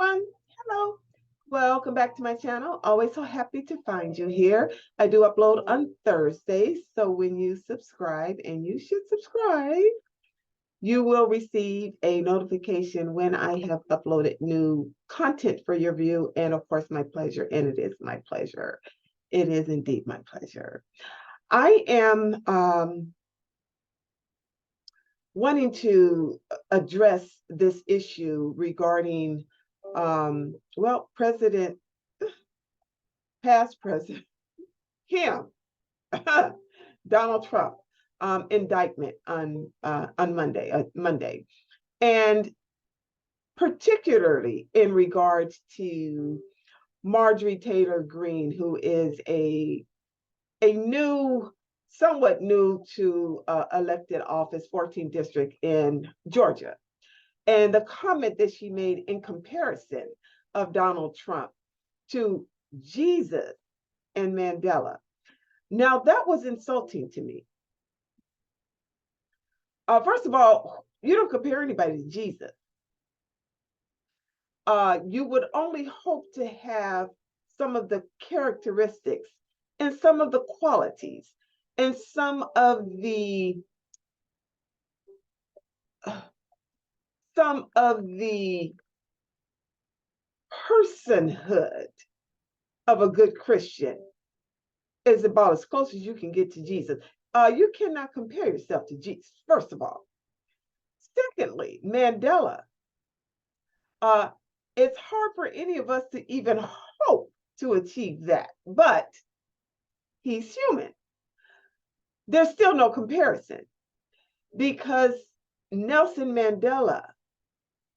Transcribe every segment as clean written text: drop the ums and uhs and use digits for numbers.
everyone. Hello. Welcome back to my channel. Always so happy to find you here. I do upload on Thursdays, so when you subscribe, and you should subscribe, you will receive a notification when I have uploaded new content for your view. And of course, my pleasure, and it is my pleasure. It is indeed my pleasure. I am wanting to address this issue regarding, well, past President, him, Donald Trump, indictment on Monday, and particularly in regards to Marjorie Taylor Greene, who is a somewhat new to elected office, 14th district in Georgia. And the comment that she made in comparison of Donald Trump to Jesus and Mandela. Now, that was insulting to me. First of all, you don't compare anybody to Jesus. You would only hope to have some of the characteristics and some of the qualities and some of the personhood of a good Christian. Is about as close as you can get to Jesus. You cannot compare yourself to Jesus, first of all. Secondly, Mandela. It's hard for any of us to even hope to achieve that, but he's human. There's still no comparison, because Nelson Mandela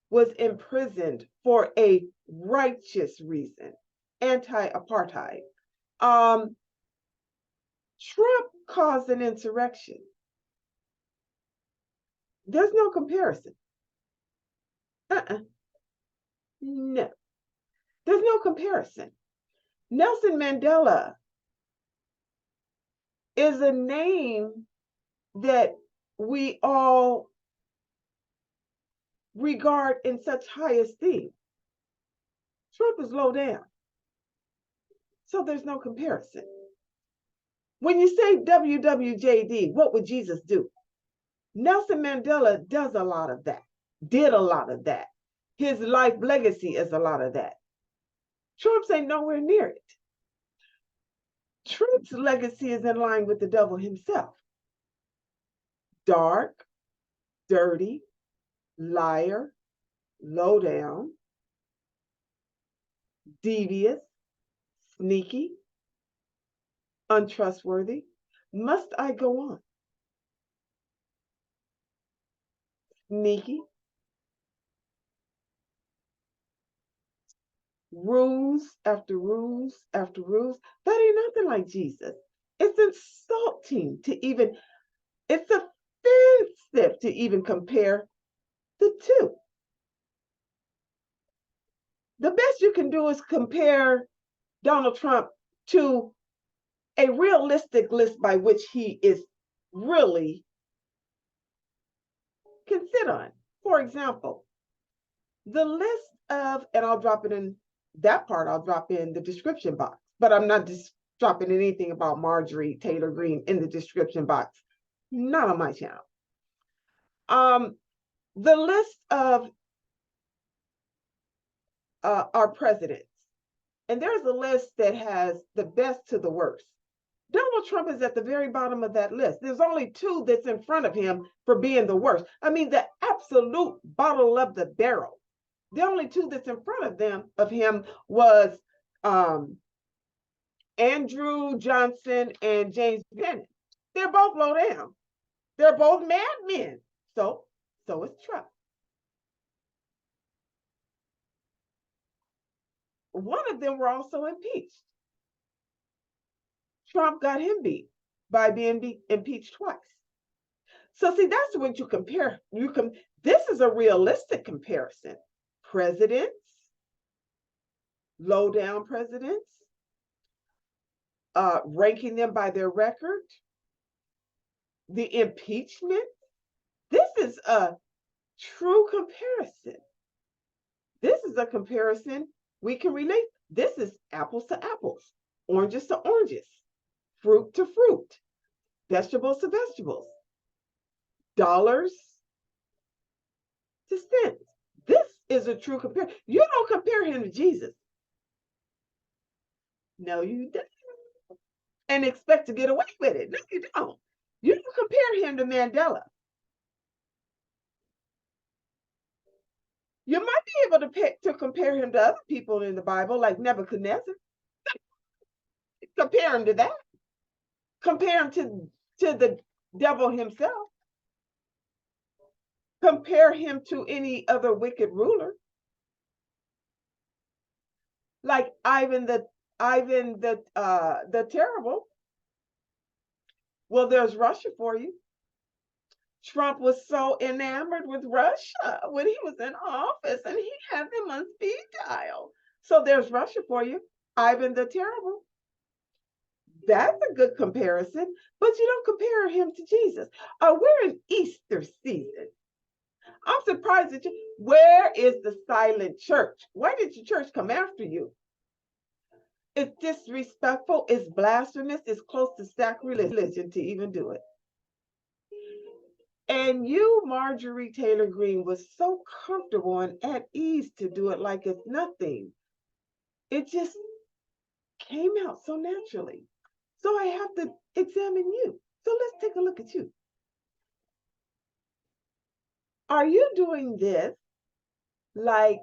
was imprisoned for a righteous reason, anti-apartheid. Trump caused an insurrection. There's no comparison. No, there's no comparison. Nelson Mandela is a name that we all regard in such high esteem. Trump is low down. So there's no comparison. When you say WWJD, what would Jesus do? Nelson Mandela does a lot of that, did a lot of that. His life legacy is a lot of that. Trump's ain't nowhere near it. Trump's legacy is in line with the devil himself. Dark, dirty, liar, low down, devious, sneaky, untrustworthy. Must I go on? Sneaky, rules after rules after rules. That ain't nothing like Jesus. It's insulting to even, it's offensive to even compare the two. The best you can do is compare Donald Trump to a realistic list by which he is really can sit on. For example, the list of, and I'll drop it in that part, I'll drop in the description box, but I'm not just dropping anything about Marjorie Taylor Greene in the description box. Not on my channel. The list of our presidents, and there's a list that has the best to the worst. Donald Trump is at the very bottom of that list. There's only two that's in front of him for being the worst. I mean, the absolute bottom of the barrel. The only two that's in front of him was Andrew Johnson and James Bennett. They're both low down. They're both madmen. So is Trump. One of them were also impeached. Trump got him beat by being impeached twice. So see, that's what you compare. This is a realistic comparison. Presidents, low down presidents, ranking them by their record, the impeachment. This is a true comparison. This is a comparison we can relate. This is apples to apples, oranges to oranges, fruit to fruit, vegetables to vegetables, dollars to cents. This is a true comparison. You don't compare him to Jesus. No, you don't. And expect to get away with it. No, you don't. You don't compare him to Mandela. You might be able to compare him to other people in the Bible, like Nebuchadnezzar. Compare him to that. Compare him to the devil himself. Compare him to any other wicked ruler, like Ivan the Terrible. Well, there's Russia for you. Trump was so enamored with Russia when he was in office, and he had them on speed dial. So there's Russia for you, Ivan the Terrible. That's a good comparison, but you don't compare him to Jesus. We're in Easter season. I'm surprised that where is the silent church? Why did your church come after you? It's disrespectful, it's blasphemous, it's close to sacrilegious to even do it. And you, Marjorie Taylor Greene, was so comfortable and at ease to do it like it's nothing. It just came out so naturally. So I have to examine you. So let's take a look at you. Are you doing this like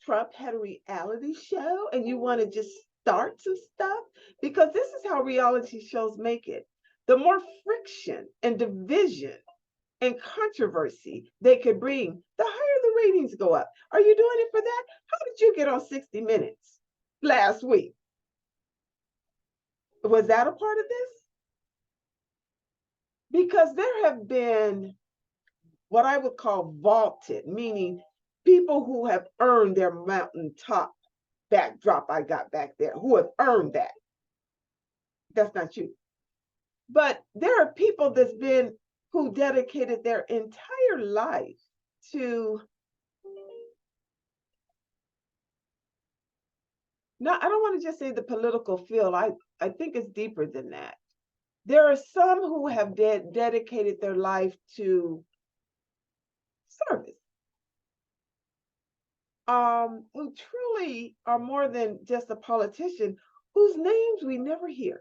Trump had a reality show and you want to just start some stuff? Because this is how reality shows make it. The more friction and division and controversy they could bring, the higher the ratings go up. Are you doing it for that? How did you get on 60 Minutes last week? Was that a part of this? Because there have been what I would call vaulted, meaning people who have earned their mountaintop backdrop I got back there, who have earned that. That's not you. But there are people that's been who dedicated their entire life to, no, I don't want to just say the political field. I think it's deeper than that. There are some who have dedicated their life to service, who truly are more than just a politician, whose names we never hear.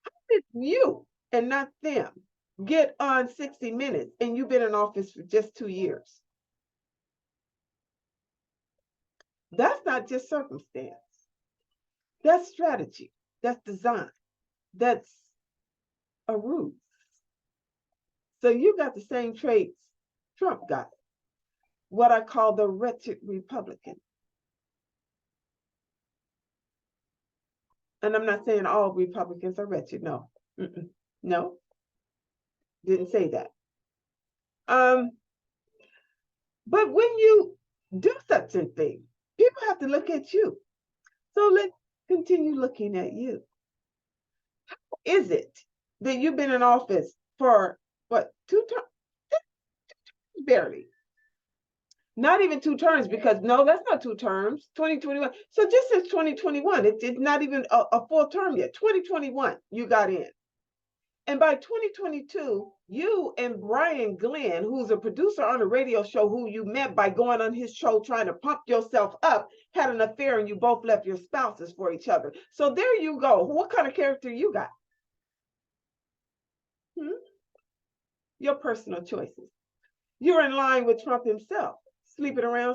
How did you and not them get on 60 Minutes and you've been in office for just 2 years? That's not just circumstance. That's strategy. That's design. That's a ruse. So you got the same traits Trump got. What I call the wretched Republican. And I'm not saying all Republicans are wretched. No. No. Didn't say that. But when you do such a thing, people have to look at you. So let's continue looking at you. How is it that you've been in office for what, 2 terms? Barely. Not even 2 terms, because no, that's not 2 terms. 2021. So just since 2021, it's not even a full term yet. 2021, you got in. And by 2022, you and Brian Glenn, who's a producer on a radio show who you met by going on his show trying to pump yourself up, had an affair and you both left your spouses for each other. So there you go. What kind of character you got? Your personal choices. You're in line with Trump himself. Sleeping around.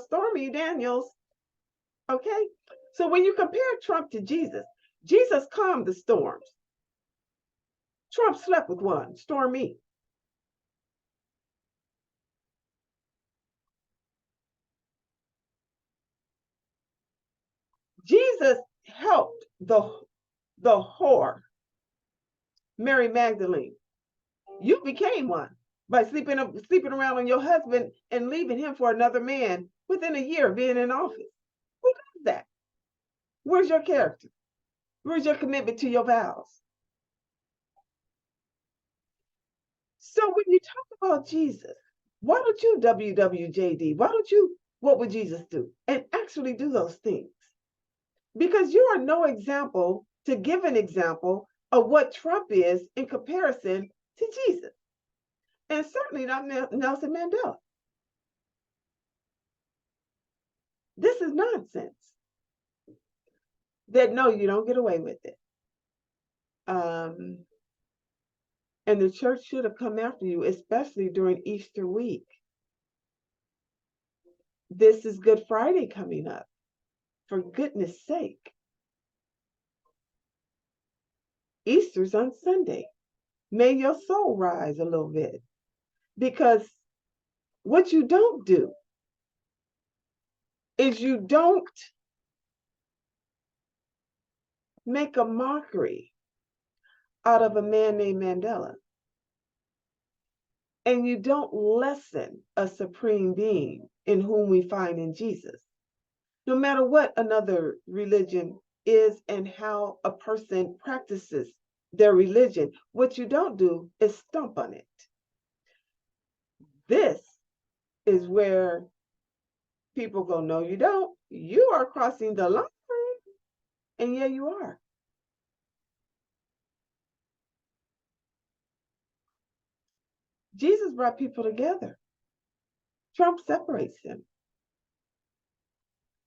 Stormy Daniels. Okay? So when you compare Trump to Jesus, Jesus calmed the storms. Trump slept with one, Stormy. Jesus helped the whore, Mary Magdalene. You became one by sleeping around on your husband and leaving him for another man within a year of being in office. Who does that? Where's your character? Where's your commitment to your vows? So when you talk about Jesus, Why don't you WWJD? Why don't you, what would Jesus do? And actually do those things. Because you are no example to give an example of what Trump is in comparison to Jesus. And certainly not Nelson Mandela. This is nonsense. That no, you don't get away with it. And the church should have come after you, especially during Easter week. This is Good Friday coming up. For goodness sake. Easter's on Sunday. May your soul rise a little bit. Because what you don't do is you don't make a mockery out of a man named Mandela. And you don't lessen a supreme being in whom we find in Jesus. No matter what another religion is and how a person practices their religion, what you don't do is stomp on it. This is where people go, no, you don't. You are crossing the line. And yeah, you are. Jesus brought people together. Trump separates them.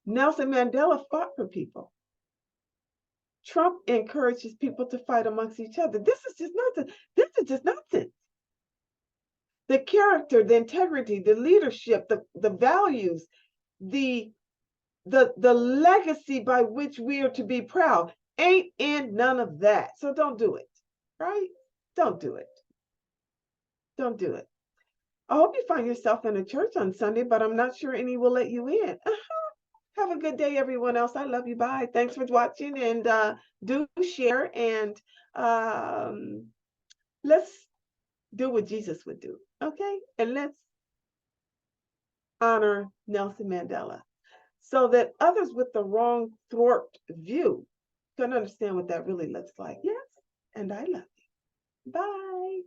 Nelson Mandela fought for people. Trump encourages people to fight amongst each other. This is just nonsense. This is just nonsense. The character, the integrity, the leadership, the values, the legacy by which we are to be proud ain't in none of that. So don't do it, right? Don't do it. Don't do it. I hope you find yourself in a church on Sunday, but I'm not sure any will let you in. Have a good day, everyone else. I love you. Bye. Thanks for watching, and do share, and let's do what Jesus would do, okay? And let's honor Nelson Mandela so that others with the wrong thwart view can understand what that really looks like. Yes, and I love you. Bye.